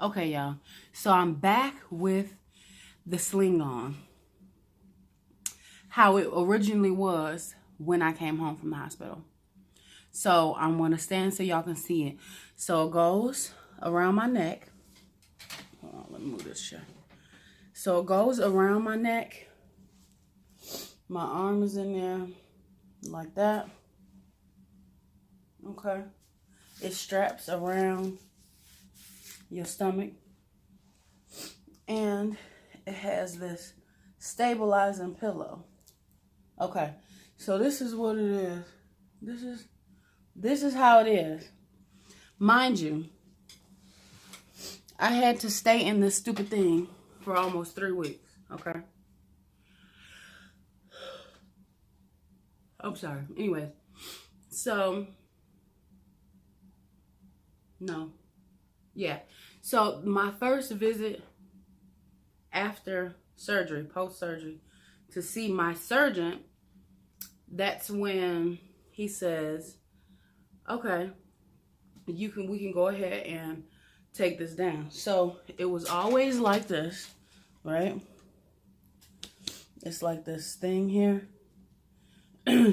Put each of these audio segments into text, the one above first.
Okay, y'all. So I'm back with the sling on. How it originally was when I came home from the hospital. So I'm going to stand so y'all can see it. So it goes around my neck. Hold on, let me move this shit. So it goes around my neck. My arm is in there like that. Okay. It straps around your stomach. And it has this stabilizing pillow. Okay. So this is what it is. This is how it is. Mind you, I had to stay in this stupid thing for almost 3 weeks. Okay. I'm sorry. Anyways. So, no. Yeah. So my first visit after surgery, post-surgery, to see my surgeon, that's when he says, okay, we can go ahead and take this down. So it was always like this, right? It's like this thing here.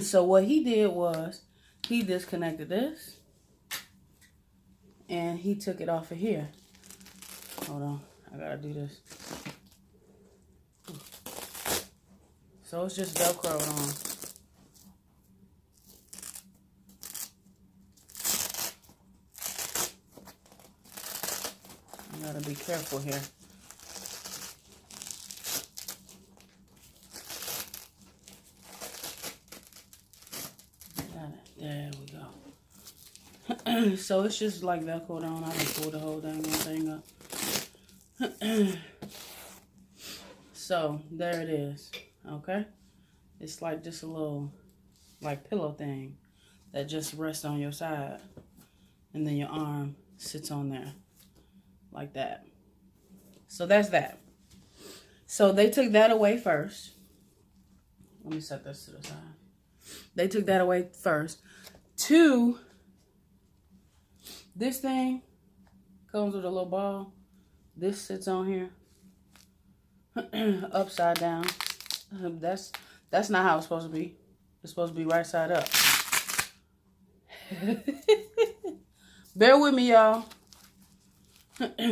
So what he did was he disconnected this and he took it off of here. Hold on, I gotta do this. So it's just Velcroed on. I gotta be careful here. Got it. There we go. So it's just like Velcroed on. I can pull the whole dang thing up. So there it is. Okay, it's like just a little like pillow thing that just rests on your side, and then your arm sits on there like that. So that's that. So they took that away first. Let me set this to the side. They took that away first. 2, this thing comes with a little ball. This sits on here upside down. That's not how it's supposed to be. It's supposed to be right side up. Bear with me, y'all.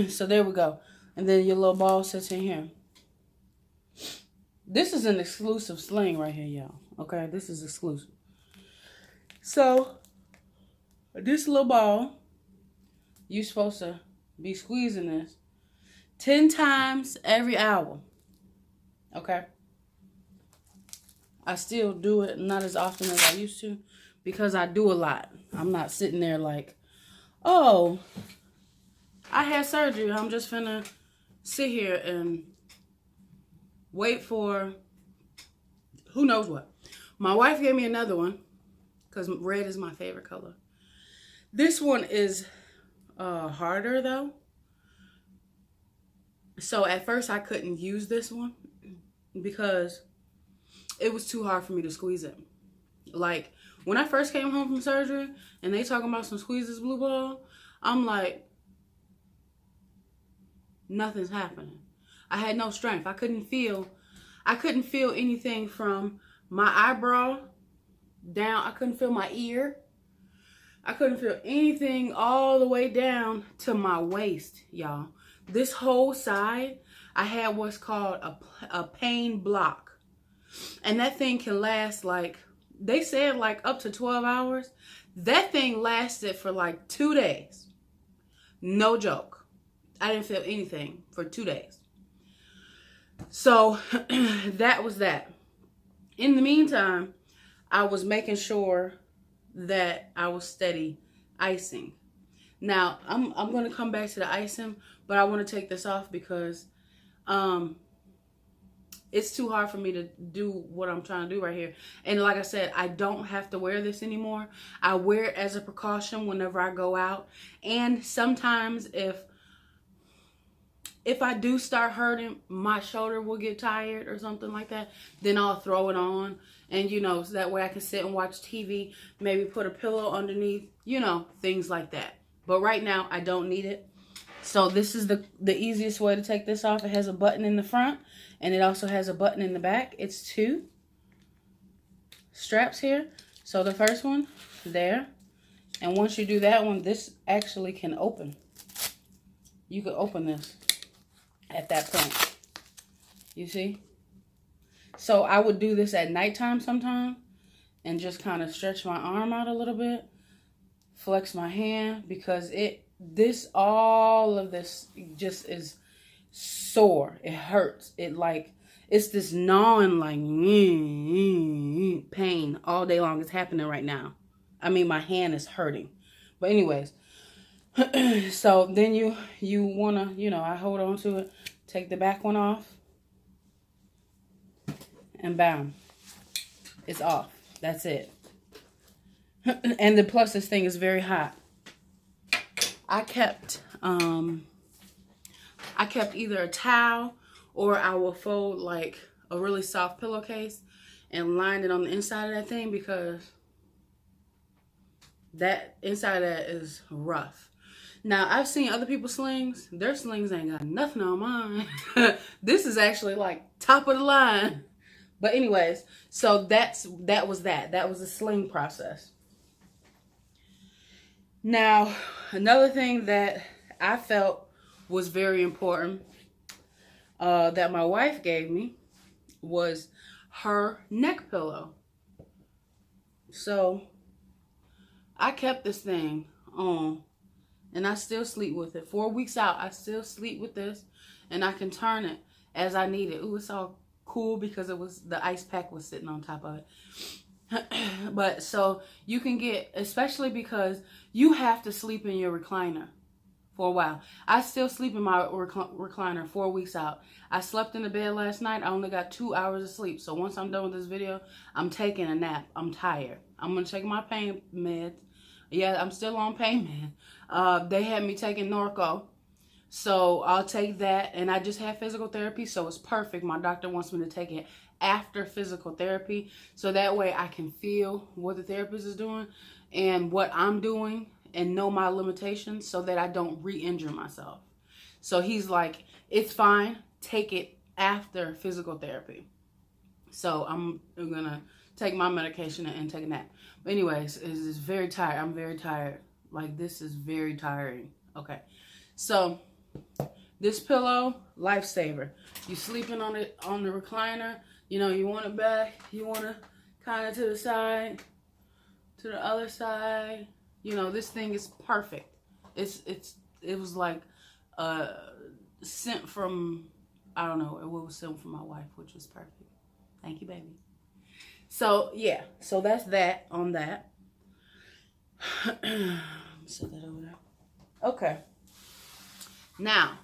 So there we go. And then your little ball sits in here. This is an exclusive sling right here, y'all. Okay, this is exclusive. So this little ball, you're supposed to be squeezing this 10 times every hour. Okay. I still do it, not as often as I used to, because I do a lot. I'm not sitting there like, oh, I had surgery. I'm just finna sit here and wait for who knows what. My wife gave me another one because red is my favorite color. This one is harder though. So at first I couldn't use this one because it was too hard for me to squeeze it. Like, when I first came home from surgery and they talking about some squeeze this blue ball, I'm like, nothing's happening. I had no strength. I couldn't feel anything from my eyebrow down. I couldn't feel my ear. I couldn't feel anything all the way down to my waist, y'all. This whole side, I had what's called a pain block. And that thing can last like, they said like up to 12 hours. That thing lasted for like 2 days. No joke. I didn't feel anything for 2 days. So that was that. In the meantime, I was making sure that I was steady icing. Now, I'm going to come back to the icing, but I want to take this off because it's too hard for me to do what I'm trying to do right here. And like I said, I don't have to wear this anymore. I wear it as a precaution whenever I go out. And sometimes if I do start hurting, my shoulder will get tired or something like that, then I'll throw it on. And, you know, so that way I can sit and watch TV, maybe put a pillow underneath, you know, things like that. But right now, I don't need it. So this is the easiest way to take this off. It has a button in the front and it also has a button in the back. It's 2 straps here. So the first one there. And once you do that one, this actually can open. You could open this at that point. You see? So I would do this at nighttime sometime and just kind of stretch my arm out a little bit. Flex my hand because all of this just is sore. It hurts. It's this gnawing pain all day long. It's happening right now. I mean, my hand is hurting. But anyways, so then you want to, I hold on to it, take the back one off, and bam, it's off. That's it. And the plus, this thing is very hot. I kept either a towel or I will fold like a really soft pillowcase and line it on the inside of that thing because that inside of that is rough. Now, I've seen other people's slings. Their slings ain't got nothing on mine. This is actually like top of the line. But anyways, so that was the sling process. Now, another thing that I felt was very important that my wife gave me was her neck pillow. So I kept this thing on and I still sleep with it. 4 weeks out, I still sleep with this and I can turn it as I need it. Ooh, it's all cool because the ice pack was sitting on top of it. But so you can get, especially because you have to sleep in your recliner for a while. I still sleep in my recliner 4 weeks out. I slept in the bed last night. I only got 2 hours of sleep. So once I'm done with this video, I'm taking a nap. I'm tired. I'm going to take my pain meds. Yeah, I'm still on pain med. They had me taking Norco. So I'll take that. And I just had physical therapy. So it's perfect. My doctor wants me to take it after physical therapy. So that way I can feel what the therapist is doing and what I'm doing and know my limitations so that I don't re-injure myself. So he's like, it's fine. Take it after physical therapy. So I'm going to take my medication and take a nap. But anyways, it's very tired. I'm very tired. Like, this is very tiring. Okay. So this pillow, lifesaver. You sleeping on it on the recliner. You want it back. You want it kind of to the side, to the other side. This thing is perfect. It was like sent from, I don't know, it was sent from my wife, which was perfect. Thank you, baby. So yeah, so that's that on that. Set that over there. Okay. Now,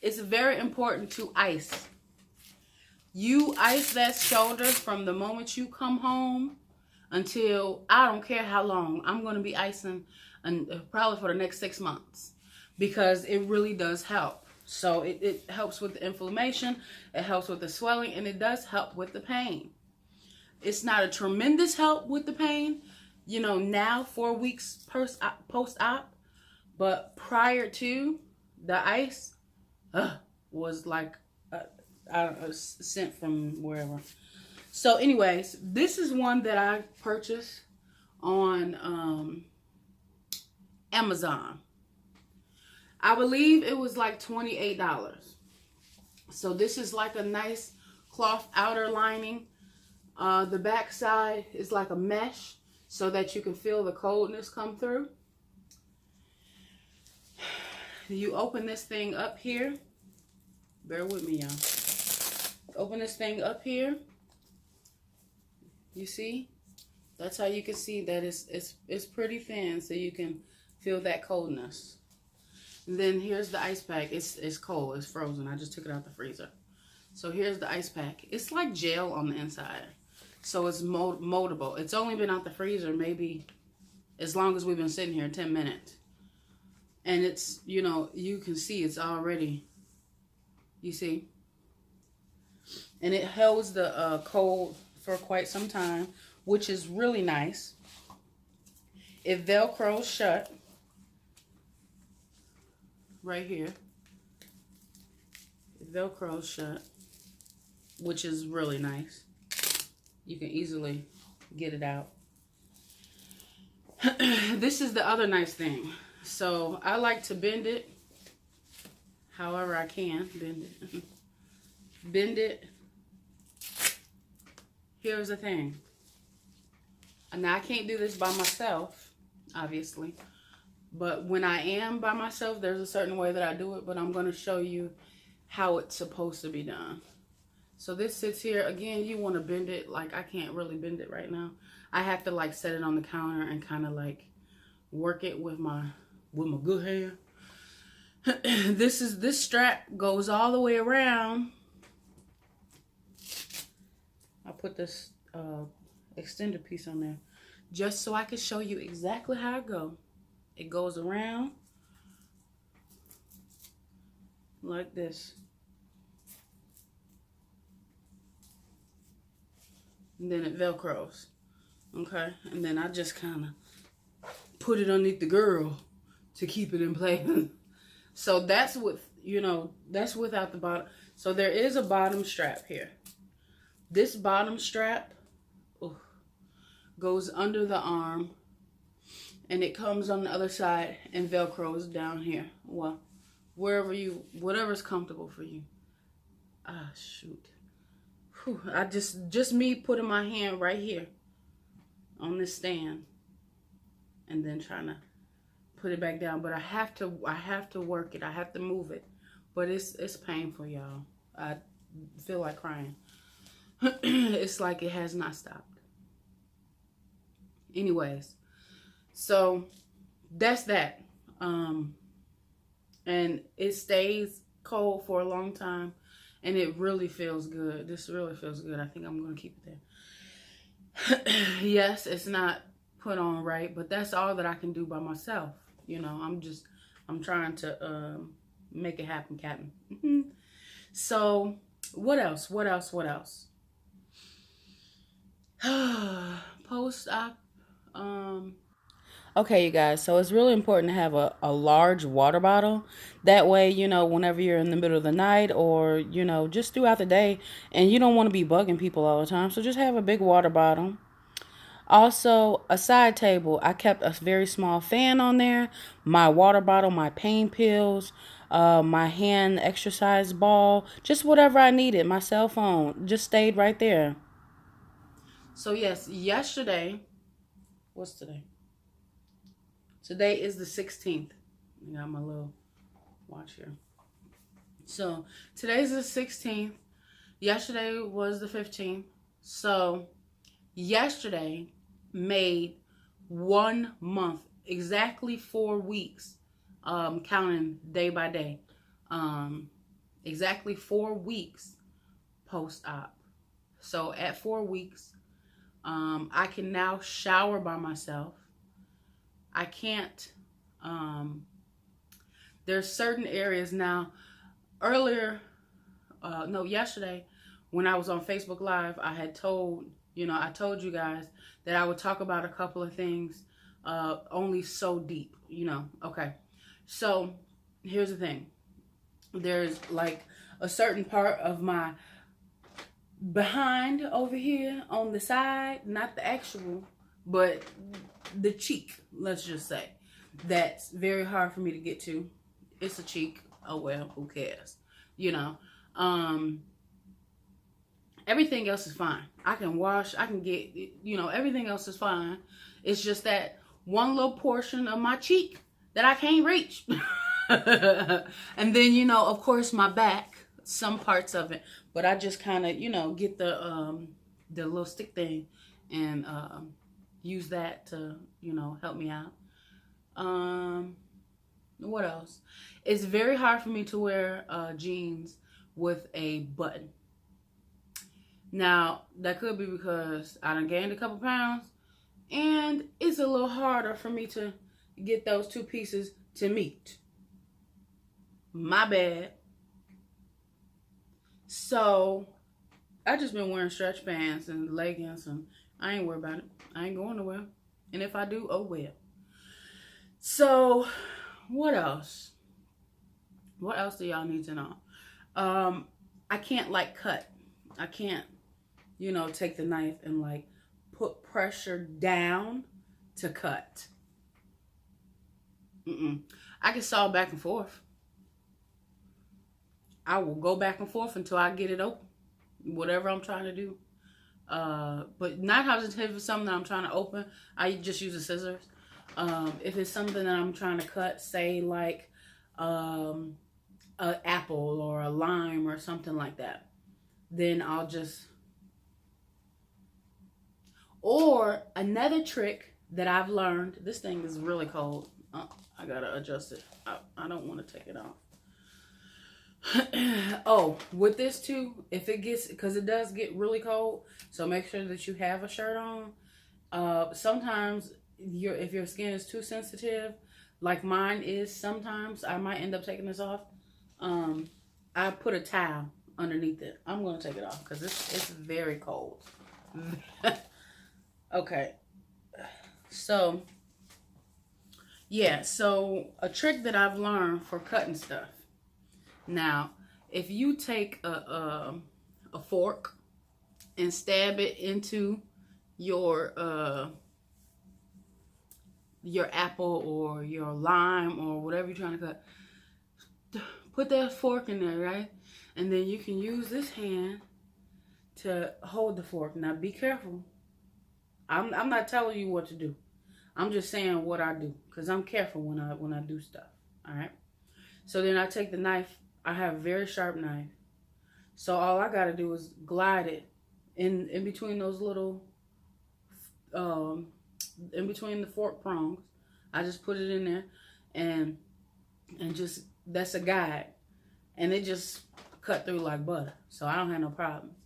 it's very important to ice. You ice that shoulder from the moment you come home until, I don't care how long. I'm going to be icing probably for the next 6 months because it really does help. So it helps with the inflammation, it helps with the swelling, and it does help with the pain. It's not a tremendous help with the pain, now 4 weeks post-op, but prior to the ice was like, I don't know, sent from wherever. So anyways, this is one that I purchased on Amazon. I believe it was like $28. So this is like a nice cloth outer lining. The back side is like a mesh so that you can feel the coldness come through. You open this thing up here. Bear with me, y'all. Open this thing up here. You see? That's how you can see that it's pretty thin, so you can feel that coldness. And then here's the ice pack. It's cold. It's frozen. I just took it out the freezer. So here's the ice pack. It's like gel on the inside. So it's moldable. It's only been out the freezer maybe as long as we've been sitting here, 10 minutes. And it's, you can see it's already, you see? And it holds the cold for quite some time, which is really nice. It velcros shut. right here. It Velcros shut, which is really nice. You can easily get it out. This is the other nice thing. So I like to bend it however I can. Bend it. Bend it. Here's the thing. Now I can't do this by myself, obviously. But when I am by myself, there's a certain way that I do it. But I'm going to show you how it's supposed to be done. So this sits here. Again, you want to bend it. Like, I can't really bend it right now. I have to like set it on the counter and kind of like work it with my good hand. This strap goes all the way around. I put this extended piece on there just so I can show you exactly how it goes. It goes around like this. And then it Velcros. Okay? And then I just kind of put it underneath the girl to keep it in place. So that's with, you know, that's without the bottom. So there is a bottom strap here. This bottom strap goes under the arm. And it comes on the other side and Velcros down here. Well, whatever's comfortable for you. Ah, shoot. Whew, I just me putting my hand right here on this stand and then trying to put it back down. But I have to work it. I have to move it. But it's painful, y'all. I feel like crying. It's like it has not stopped. Anyways. So that's that. And it stays cold for a long time. And it really feels good. This really feels good. I think I'm going to keep it there. Yes, it's not put on right. But that's all that I can do by myself. You know, I'm trying to make it happen, Captain. So what else? Post-op. Okay, you guys, so it's really important to have a large water bottle. That way, you know, whenever you're in the middle of the night or, you know, just throughout the day, and you don't want to be bugging people all the time, so just have a big water bottle. Also, a side table. I kept a very small fan on there, my water bottle, my pain pills, my hand exercise ball, just whatever I needed. My cell phone just stayed right there. So, yes, yesterday, what's today? Today is the 16th. I got my little watch here. So today's the 16th. Yesterday was the 15th. So yesterday made 1 month, exactly 4 weeks, counting day by day. Exactly 4 weeks post-op. So at 4 weeks, I can now shower by myself. I can't, there's certain areas now. Yesterday when I was on Facebook Live, I told you guys that I would talk about a couple of things, only so deep, okay. So here's the thing. There's like a certain part of my behind over here on the side, not the actual, but the cheek, let's just say, that's very hard for me to get to. It's a cheek. Oh well, who cares? Everything else is fine. I can wash, I can get, everything else is fine. It's just that one little portion of my cheek that I can't reach. And then, of course, my back, some parts of it, but I just kind of, get the little stick thing and use that to, help me out. What else? It's very hard for me to wear jeans with a button. Now, that could be because I done gained a couple pounds, and it's a little harder for me to get those two pieces to meet. My bad. So, I just been wearing stretch pants and leggings, and I ain't worried about it. I ain't going nowhere. And if I do, oh well. So, what else? What else do y'all need to know? I can't like cut. I can't, you know, take the knife and like put pressure down to cut. I can saw back and forth. I will go back and forth until I get it open, whatever I'm trying to do. But not if it's something that I'm trying to open, I just use the scissors. If it's something that I'm trying to cut, say like an apple or a lime or something like that, then I'll just... Or another trick that I've learned, this thing is really cold. I gotta adjust it. I don't want to take it off. Oh, with this too, if it gets, because it does get really cold, so make sure that you have a shirt on. Sometimes if your skin is too sensitive, like mine is, sometimes I might end up taking this off. I put a towel underneath it. I'm going to take it off because it's very cold. Okay. So, yeah. So, a trick that I've learned for cutting stuff. Now, if you take a fork and stab it into your apple or your lime or whatever you're trying to cut, put that fork in there, right? And then you can use this hand to hold the fork. Now, be careful. I'm not telling you what to do. I'm just saying what I do because I'm careful when I do stuff. All right. So then I take the knife. I have a very sharp knife. So all I got to do is glide it in between those little, in between the fork prongs. I just put it in there and just, that's a guide. And it just cut through like butter. So I don't have no problems.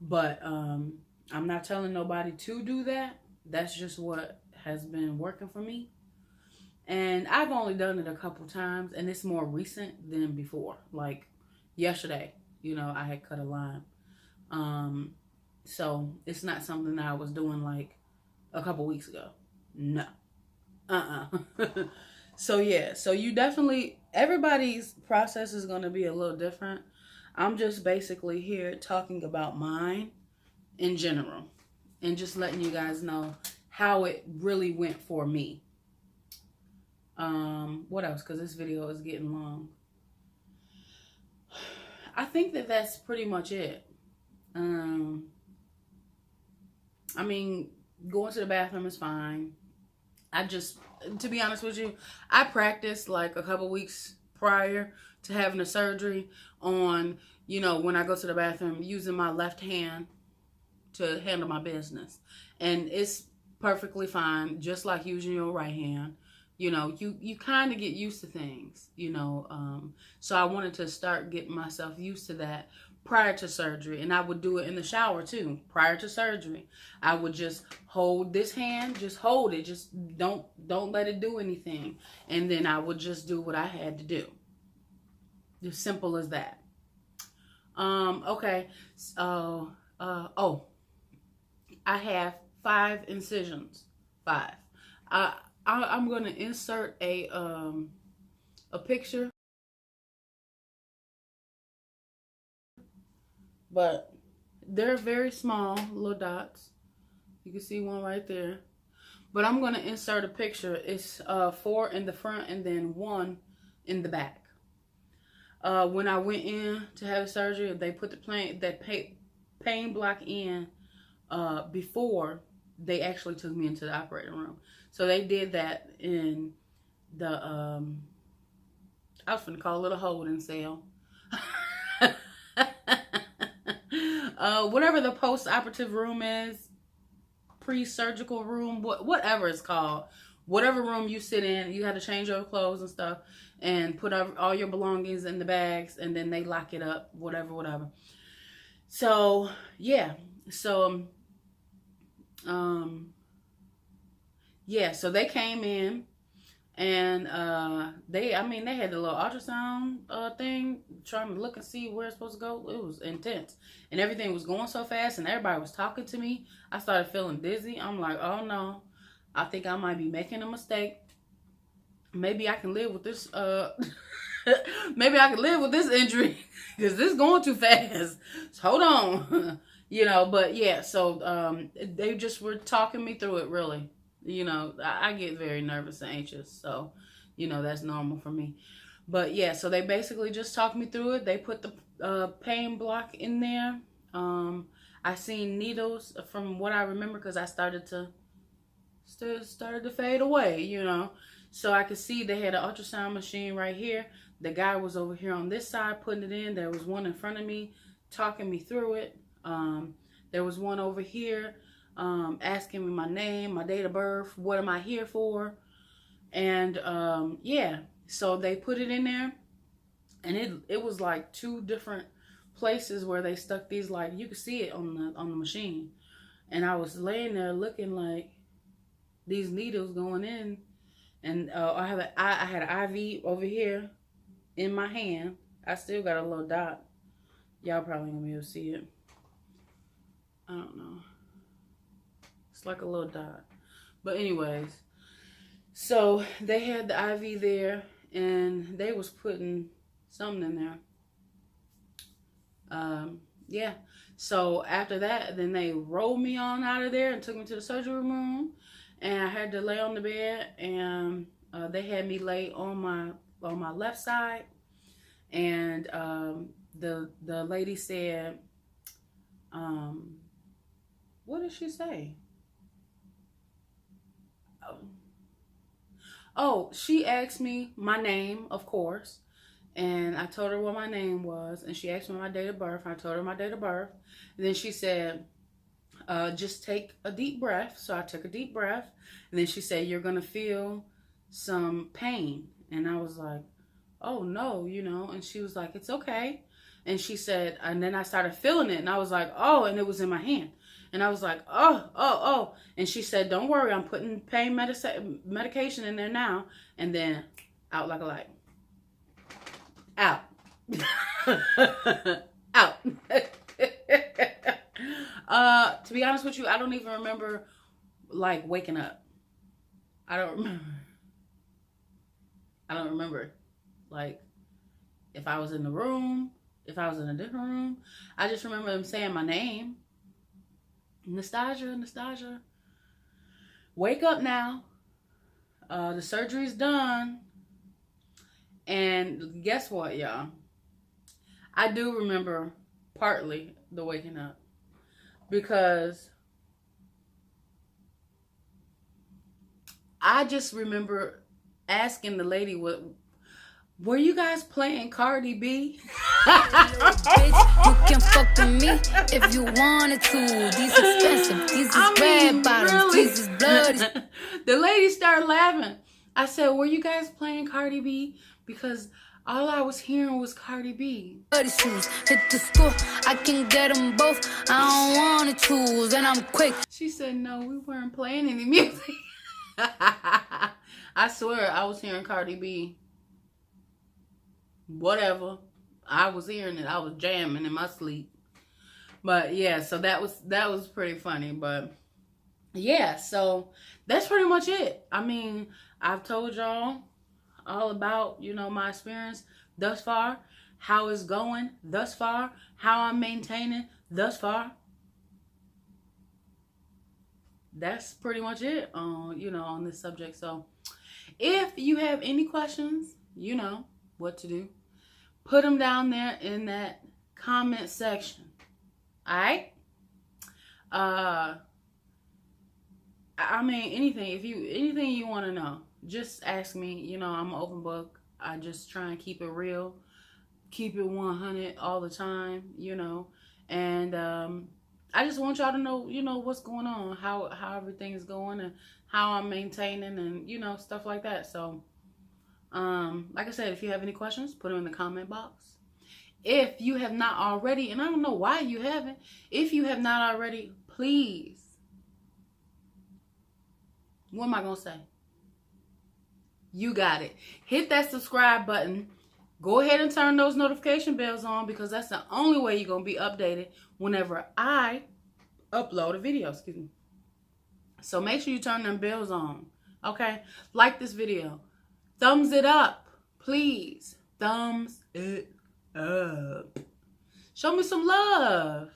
But I'm not telling nobody to do that. That's just what has been working for me. And I've only done it a couple times, and it's more recent than before. Like yesterday, you know, I had cut a line. So it's not something that I was doing like a couple weeks ago. No. So yeah, so you definitely, everybody's process is going to be a little different. I'm just basically here talking about mine in general and just letting you guys know how it really went for me. What else? Because this video is getting long. I think that that's pretty much it. I mean, going to the bathroom is fine. I just, to be honest with you, I practiced like a couple weeks prior to having the surgery on, you know, when I go to the bathroom, using my left hand to handle my business. And it's perfectly fine, just like using your right hand. You know, you kind of get used to things, you know. So I wanted to start getting myself used to that prior to surgery. And I would do it in the shower too, prior to surgery. I would just hold this hand, just hold it. Just don't let it do anything. And then I would just do what I had to do. As simple as that. Okay. So, oh, I have 5 incisions. 5. I'm going to insert a picture, but they're very small little dots. You can see one right there, but I'm going to insert a picture. It's 4 in the front and then 1 in the back. When I went in to have surgery, they put the pain block in before they actually took me into the operating room. So they did that in the, I was going to call it a holding cell. Whatever the post-operative room is, pre-surgical room, whatever it's called. Whatever room you sit in, you had to change your clothes and stuff and put all your belongings in the bags, and then they lock it up, whatever. So, yeah. So, yeah, so they came in and they had the little ultrasound thing, trying to look and see where it's supposed to go. It was intense. And everything was going so fast and everybody was talking to me. I started feeling dizzy. I'm like, oh no, I think I might be making a mistake. Maybe I can live with this maybe I could live with this injury because this is going too fast. So hold on. But yeah, so they just were talking me through it, really. I get very nervous and anxious, so that's normal for me. But yeah, so they basically just talked me through it. They put the pain block in there. I seen needles from what I remember, because I started to fade away, So I could see they had an ultrasound machine right here. The guy was over here on this side putting it in. There was one in front of me talking me through it. There was one over here asking me my name, my date of birth, what am I here for? And yeah, so they put it in there, and it was like 2 different places where they stuck these, like, you could see it on the machine. And I was laying there looking like these needles going in, and I had an IV over here in my hand. I still got a little dot. Y'all probably gonna be able to see it. I don't know. It's like a little dot. But anyways, so they had the IV there, and they was putting something in there. Yeah. So after that, then they rolled me on out of there and took me to the surgery room, and I had to lay on the bed, and they had me lay on my left side, and the lady said, what did she say? Oh, she asked me my name, of course. And I told her what my name was. And she asked me my date of birth. I told her my date of birth. And then she said, just take a deep breath. So I took a deep breath. And then she said, you're going to feel some pain. And I was like, oh, no, And she was like, it's okay. And she said, and then I started feeling it. And I was like, oh, and it was in my hand. And I was like, oh. And she said, don't worry, I'm putting pain medication in there now. And then out like a light. Out. Out. To be honest with you, I don't even remember, like, waking up. I don't remember, like, if I was in the room, if I was in a different room. I just remember them saying my name. Nastasia. Wake up now. The surgery's done. And guess what, y'all? I do remember partly the waking up, because I just remember asking the lady, "What were you guys playing Cardi B?" Bitch, you can fuck with me if you wanted to. These expensive, these is red bottoms, really? These is bloody. The lady started laughing. I said, "Were you guys playing Cardi B?" Because all I was hearing was Cardi B. Bloody shoes, hit the school, I can get them both. I don't wanna choose, and I'm quick. She said, "No, we weren't playing any music." I swear I was hearing Cardi B. Whatever. I was hearing it. I was jamming in my sleep. But yeah, so that was pretty funny. But yeah, so that's pretty much it. I mean, I've told y'all all about, my experience thus far, how it's going thus far, how I'm maintaining thus far. That's pretty much it on this subject. So if you have any questions, you know what to do. Put them down there in that comment section. All right? I mean, anything you want to know, just ask me. I'm an open book. I just try and keep it real, keep it 100 all the time, and I just want y'all to know, what's going on, how everything is going, and how I'm maintaining, and stuff like that. So like I said, if you have any questions, put them in the comment box. If you have not already, and I don't know why you haven't, if you have not already, please, what am I gonna say? You got it. Hit that subscribe button. Go ahead and turn those notification bells on, because that's the only way you're going to be updated whenever I upload a video. Excuse me. So make sure you turn them bells on. Okay? Like this video. Thumbs it up. Please. thumbs it up. Show me some love.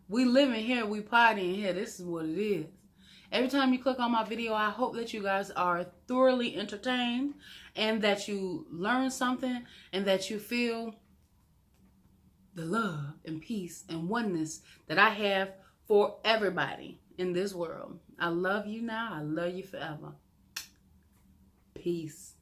We living here, we partying here. This is what it is. Every time you click on my video, I hope that you guys are thoroughly entertained and that you learn something and that you feel the love and peace and oneness that I have for everybody in this world. I love you now. I love you forever. Peace.